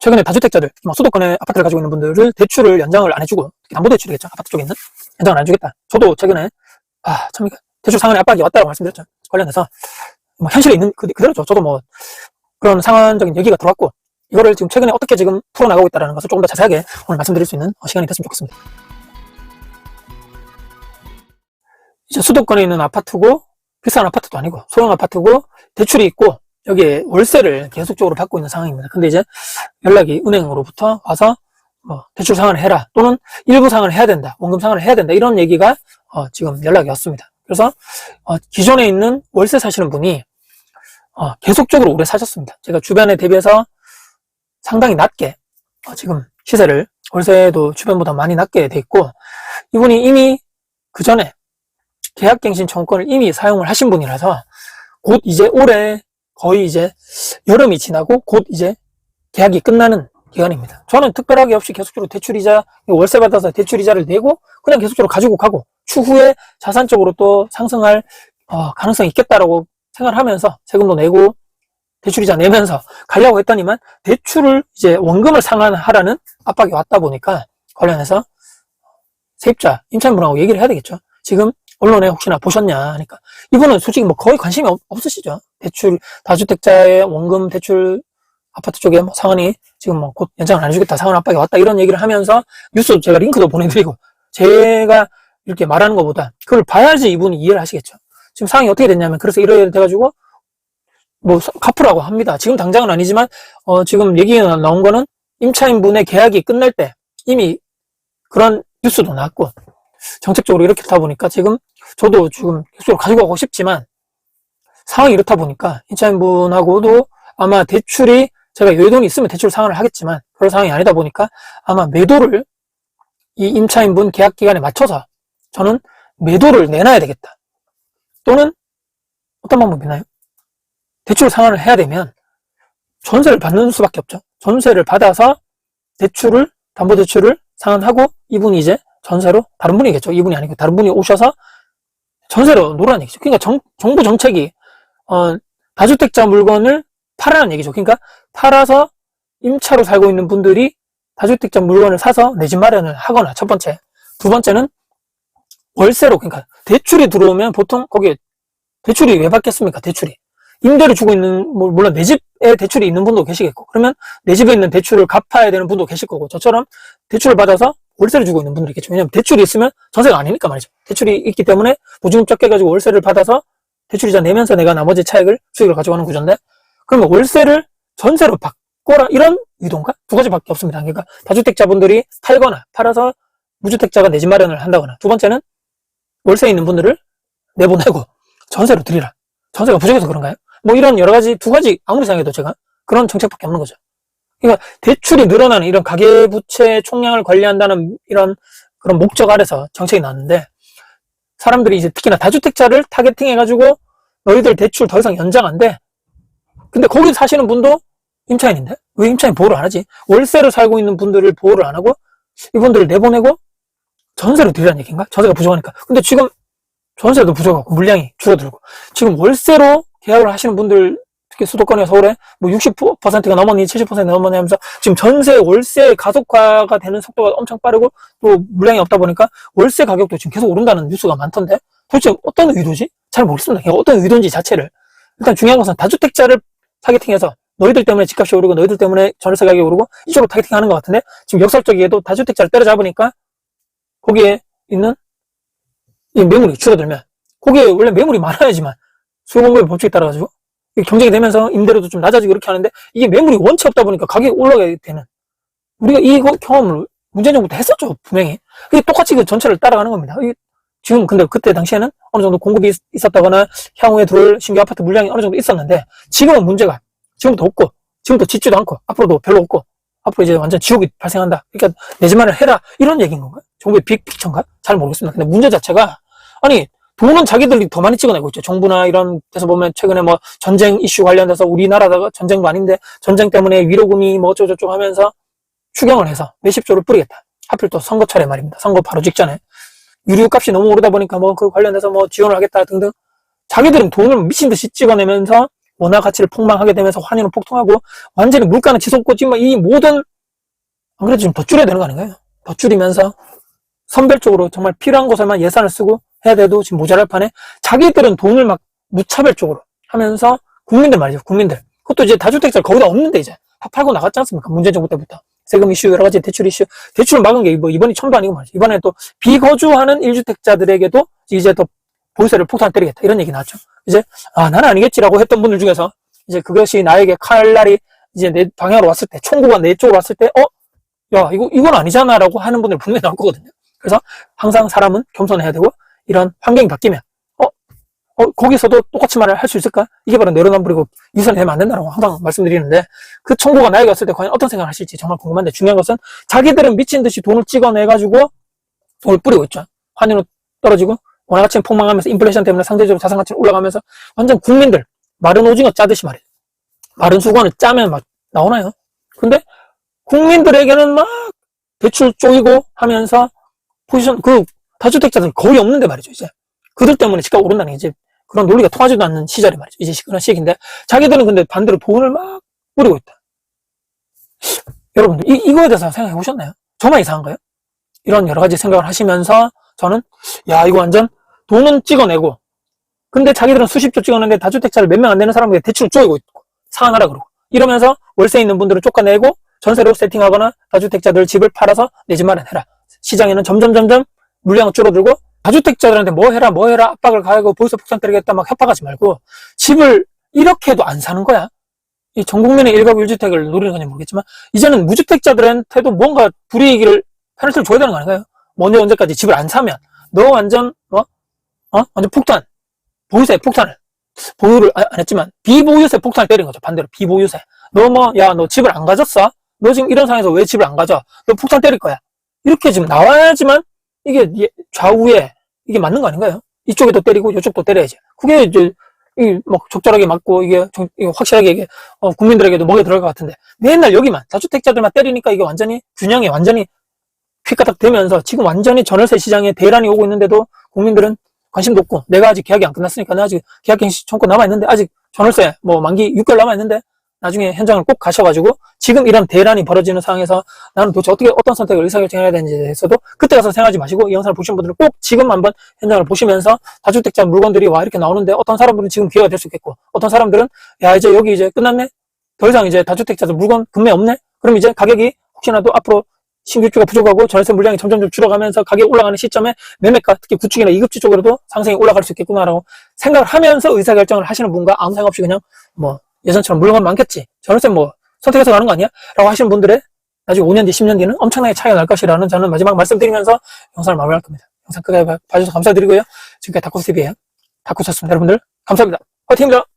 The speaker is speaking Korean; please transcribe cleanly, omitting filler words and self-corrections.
최근에 다주택자들, 수도권에 아파트를 가지고 있는 분들을 대출을 연장을 안 해주고, 특히 담보대출이겠죠. 아파트 쪽에 있는 연장을 안 해주겠다. 저도 최근에 참 대출 상한의 압박이 왔다고 말씀드렸죠. 관련해서 현실에 있는 그대로죠. 저도 그런 상황적인 얘기가 들어왔고, 이거를 지금 최근에 어떻게 지금 풀어나가고 있다는 것을 조금 더 자세하게 오늘 말씀드릴 수 있는 시간이 됐으면 좋겠습니다. 이제 수도권에 있는 아파트고, 비싼 아파트도 아니고, 소형 아파트고, 대출이 있고, 여기에 월세를 계속적으로 받고 있는 상황입니다. 근데 이제 연락이 은행으로부터 와서 대출 상환을 해라, 또는 일부 상환을 해야 된다, 원금 상환을 해야 된다, 이런 얘기가 지금 연락이 왔습니다. 그래서 기존에 있는 월세 사시는 분이 계속적으로 오래 사셨습니다. 제가 주변에 대비해서 상당히 낮게 지금 시세를, 월세도 주변보다 많이 낮게 돼 있고, 이분이 이미 그 전에 계약갱신 청구권을 이미 사용을 하신 분이라서 곧 이제 올해 거의 이제 여름이 지나고 곧 이제 계약이 끝나는 기간입니다. 저는 특별하게 없이 계속적으로 대출이자, 월세 받아서 대출이자를 내고 그냥 계속적으로 가지고 가고, 추후에 자산적으로 또 상승할 가능성이 있겠다라고 생각을 하면서 세금도 내고 대출이자 내면서 가려고 했더니만, 대출을 이제 원금을 상환하라는 압박이 왔다 보니까 관련해서 세입자, 임차인분하고 얘기를 해야 되겠죠. 지금 언론에 혹시나 보셨냐 하니까, 이분은 솔직히 거의 관심이 없으시죠. 대출, 다주택자의 원금 대출 아파트 쪽에 상환이 지금 곧 연장을 안 해주겠다, 상환 압박이 왔다, 이런 얘기를 하면서 뉴스 제가 링크도 보내드리고, 제가 이렇게 말하는 것보다 그걸 봐야지 이분이 이해를 하시겠죠. 지금 상황이 어떻게 됐냐면, 그래서 이래 돼가지고 갚으라고 합니다. 지금 당장은 아니지만 지금 얘기가 나온 거는 임차인분의 계약이 끝날 때 이미 그런 뉴스도 나왔고, 정책적으로 이렇게 되다 보니까 지금 저도 지금 계속 가지고 가고 싶지만 상황이 이렇다 보니까 임차인분하고도 아마 대출이, 제가 여유돈이 있으면 대출 상환을 하겠지만 그런 상황이 아니다 보니까 아마 매도를, 이 임차인분 계약 기간에 맞춰서 저는 매도를 내놔야 되겠다, 또는 어떤 방법이 있나요? 대출 상환을 해야 되면 전세를 받는 수밖에 없죠. 전세를 받아서 대출을, 담보대출을 상환하고, 이분이 이제 전세로, 다른 분이겠죠. 이분이 아니고 다른 분이 오셔서 전세로 놓으라는 얘기죠. 그러니까 정부 정책이 다주택자 물건을 팔라는 얘기죠. 그러니까 팔아서 임차로 살고 있는 분들이 다주택자 물건을 사서 내 집 마련을 하거나, 첫 번째. 두 번째는 월세로, 그러니까 대출이 들어오면 보통 거기에 대출이 왜 받겠습니까? 대출이 임대를 주고 있는, 물론 내 집에 대출이 있는 분도 계시겠고, 그러면 내 집에 있는 대출을 갚아야 되는 분도 계실 거고, 저처럼 대출을 받아서 월세를 주고 있는 분들이 있겠죠. 왜냐면 대출이 있으면 전세가 아니니까 말이죠. 대출이 있기 때문에 보증금 적게 가지고 월세를 받아서 대출이자 내면서 내가 나머지 차익을, 수익을 가져가는 구조인데, 그러면 월세를 전세로 바꿔라, 이런 의도인가? 두 가지밖에 없습니다. 그러니까 다주택자분들이 팔거나 팔아서 무주택자가 내 집 마련을 한다거나, 두 번째는 월세에 있는 분들을 내보내고 전세로 드리라. 전세가 부족해서 그런가요? 이런 여러 가지, 두 가지 아무리 생각해도 제가 그런 정책밖에 없는 거죠. 그러니까 대출이 늘어나는 이런 가계부채 총량을 관리한다는 이런 그런 목적 아래서 정책이 나왔는데, 사람들이 이제 특히나 다주택자를 타겟팅 해가지고 너희들 대출 더 이상 연장 안 돼. 근데 거기 사시는 분도 임차인인데 왜 임차인 보호를 안 하지? 월세로 살고 있는 분들을 보호를 안 하고 이분들을 내보내고 전세로 드리라는 얘기인가? 전세가 부족하니까. 근데 지금 전세도 부족하고 물량이 줄어들고, 지금 월세로 계약을 하시는 분들, 특히 수도권이나 서울에 60%가 넘었니 70% 넘었니 하면서 지금 전세, 월세 가속화가 되는 속도가 엄청 빠르고 또 물량이 없다 보니까 월세 가격도 지금 계속 오른다는 뉴스가 많던데, 도대체 어떤 의도지? 잘 모르겠습니다. 그냥 어떤 의도인지 자체를. 일단 중요한 것은 다주택자를 타겟팅해서 너희들 때문에 집값이 오르고 너희들 때문에 전세 가격이 오르고 이쪽으로 타겟팅하는 것 같은데, 지금 역설적이게도 다주택자를 때려잡으니까 거기에 있는 이 매물이 줄어들면, 거기에 원래 매물이 많아야지만 수요공급의 법칙에 따라가지고 경쟁이 되면서 임대료도 좀 낮아지고 이렇게 하는데, 이게 매물이 원체 없다 보니까 가격이 올라가게 되는, 우리가 이거 경험을 문재인 정부 때 했었죠, 분명히. 이게 똑같이 그 전체를 따라가는 겁니다. 지금 근데 그때 당시에는 어느 정도 공급이 있었다거나 향후에 들어올 신규 아파트 물량이 어느 정도 있었는데, 지금은 문제가 지금부터 없고, 지금부터 짓지도 않고, 앞으로도 별로 없고, 앞으로 이제 완전 지옥이 발생한다, 그러니까 내 집만을 해라, 이런 얘기인 건가요? 정부의 빅픽처인가? 잘 모르겠습니다. 근데 문제 자체가, 아니 돈은 자기들이 더 많이 찍어내고 있죠. 정부나 이런 데서 보면 최근에 전쟁 이슈 관련돼서 우리나라가 전쟁도 아닌데 전쟁 때문에 위로금이 어쩌고저쩌고 하면서 추경을 해서 몇십조를 뿌리겠다. 하필 또 선거철에 말입니다. 선거 바로 직전에 유류값이 너무 오르다 보니까 그 관련해서 지원을 하겠다 등등, 자기들은 돈을 미친 듯이 찍어내면서 원화 가치를 폭망하게 되면서 환율은 폭등하고 완전히 물가는 치솟고 지금 이 모든 안 그래도 지금 더 줄여야 되는 거 아닌가요? 더 줄이면서 선별적으로 정말 필요한 곳에만 예산을 쓰고 해야 돼도 지금 모자랄 판에 자기들은 돈을 막 무차별적으로 하면서 국민들 말이죠. 국민들. 그것도 이제 다주택자 거기다 없는데 이제 다 팔고 나갔지 않습니까? 문재인 정부 때부터. 세금 이슈, 여러 가지 대출 이슈. 대출을 막은 게 뭐 이번이 처음도 아니고 말이죠. 이번에 또 비거주하는 1주택자들에게도 이제 또 보유세를 폭탄 때리겠다. 이런 얘기 나왔죠. 이제, 나는 아니겠지라고 했던 분들 중에서 이제 그것이 나에게 칼날이 이제 내 방향으로 왔을 때, 총구가 내 쪽으로 왔을 때, 야, 이건 아니잖아. 라고 하는 분들 분명히 나올 거거든요. 그래서 항상 사람은 겸손해야 되고, 이런 환경이 바뀌면, 거기서도 똑같이 말을 할 수 있을까? 이게 바로 내로남불이고 유선이 되면 안 된다고 항상 말씀드리는데, 그 청구가 나에게 왔을 때 과연 어떤 생각을 하실지 정말 궁금한데, 중요한 것은 자기들은 미친 듯이 돈을 찍어내가지고 돈을 뿌리고 있죠. 환율은 떨어지고, 원화가치는 폭망하면서 인플레이션 때문에 상대적으로 자산가치는 올라가면서 완전 국민들, 마른 오징어 짜듯이 말이에요. 마른 수건을 짜면 막 나오나요? 근데 국민들에게는 막 대출 쪼이고 하면서 포지션, 다주택자들은 거의 없는데 말이죠, 이제. 그들 때문에 집값 오른다는 게 이제 그런 논리가 통하지도 않는 시절이 말이죠. 이제 그런 시기인데, 자기들은 근데 반대로 돈을 막 뿌리고 있다. 여러분들, 이거에 대해서 생각해 보셨나요? 저만 이상한가요? 이런 여러 가지 생각을 하시면서 저는, 이거 완전 돈은 찍어내고, 근데 자기들은 수십조 찍었는데 다주택자를 몇 명 안 되는 사람에게 대출을 쪼이고 있고, 상환하라 그러고. 이러면서 월세 있는 분들은 쫓아내고, 전세로 세팅하거나 다주택자들 집을 팔아서 내 집 마련해라. 시장에는 점점 물량은 줄어들고, 다주택자들한테 뭐 해라 압박을 가하고 보유세 폭탄 때리겠다 막 협박하지 말고, 집을 이렇게 해도 안 사는 거야. 이 전 국민의 1가구 1주택을 노리는 건지 모르겠지만, 이제는 무주택자들한테도 뭔가 불이익을, 페널티를 줘야 되는 거 아닌가요? 언제까지 집을 안 사면, 너 완전, 완전 폭탄. 보유세 폭탄을. 보유를 안 했지만, 비보유세 폭탄을 때린 거죠. 반대로, 비보유세. 너 집을 안 가졌어? 너 지금 이런 상황에서 왜 집을 안 가져? 너 폭탄 때릴 거야. 이렇게 지금 나와야지만, 이게 좌우에, 이게 맞는 거 아닌가요? 이쪽에도 때리고, 이쪽도 때려야지. 그게 이제, 적절하게 맞고, 이게 확실하게 이게, 국민들에게도 먹여 들어갈 것 같은데, 맨날 여기만, 다주택자들만 때리니까 이게 완전히 균형이 완전히 휘가닥 되면서 지금 완전히 전월세 시장에 대란이 오고 있는데도 국민들은 관심도 없고, 내가 아직 계약이 안 끝났으니까 나 아직 계약갱신 청구 남아있는데, 아직 전월세 만기 6개월 남아있는데, 나중에 현장을 꼭 가셔가지고, 지금 이런 대란이 벌어지는 상황에서 나는 도대체 어떤 선택을 의사결정해야 되는지에 대해서도 그때 가서 생각하지 마시고, 이 영상을 보신 분들은 꼭 지금 한번 현장을 보시면서 다주택자 물건들이 이렇게 나오는데, 어떤 사람들은 지금 기회가 될 수 있겠고, 어떤 사람들은 이제 여기 이제 끝났네? 더 이상 이제 다주택자들 물건 금매 없네? 그럼 이제 가격이 혹시나도 앞으로 신규주가 부족하고 전세 물량이 점점 줄어가면서 가격이 올라가는 시점에 매매가, 특히 구축이나 2급지 쪽으로도 상승이 올라갈 수 있겠구나라고 생각을 하면서 의사결정을 하시는 분과 아무 생각 없이 그냥 예전처럼 물건 많겠지, 전월세 선택해서 가는 거 아니야? 라고 하시는 분들의 나중에 5년 뒤, 10년 뒤는 엄청나게 차이가 날 것이라는 저는 마지막 말씀드리면서 영상을 마무리할 겁니다. 영상 끝까지 봐주셔서 감사드리고요. 지금까지 다코TV예요. 다코쳤습니다. 여러분들 감사합니다. 화이팅입니다.